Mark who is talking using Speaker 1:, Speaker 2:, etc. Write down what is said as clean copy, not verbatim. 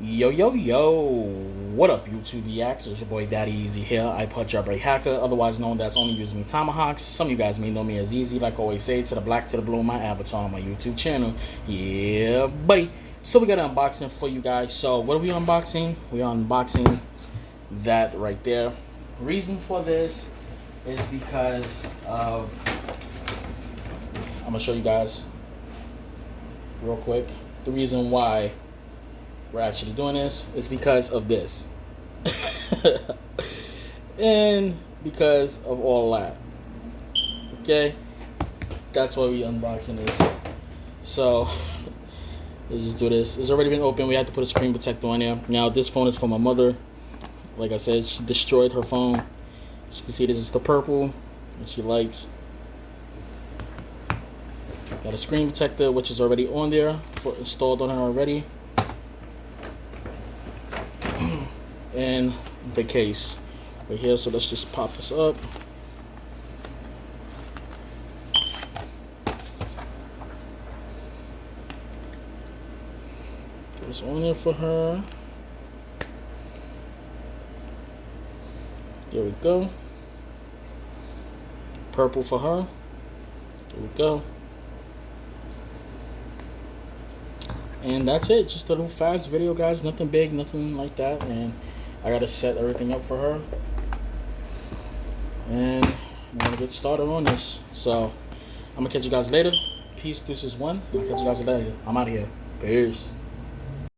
Speaker 1: Yo, yo, yo. What up, YouTube Yaks? It's your boy Daddy Easy here, iPod jailbreak hacker, otherwise known as Only Use Me Tomahawks. Some of you guys may know me as Easy, like I always say, to the black, to the blue, my avatar on my YouTube channel. Yeah, buddy. So we got an unboxing for you guys. So what are we unboxing? We're unboxing that right there. Reason for this is because of, I'm going to show you guys real quick the reason why we're actually doing this is because of this. And because of all that. Okay? That's why we unboxing this. So let's just do this. It's already been open. We had to put a screen protector on there. Now this phone is for my mother. Like I said, she destroyed her phone. As you can see, this is the purple that she likes. Got a screen protector which is already on there, installed on her already. And the case right here. So let's just pop this up. Put this on there for her. There we go. Purple for her. There we go. And that's it. Just a little fast video, guys. Nothing big, nothing like that. And I gotta set everything up for her. And I'm gonna get started on this. So I'm gonna catch you guys later. Peace. This is one. I'll catch you guys later. I'm out of here. Peace.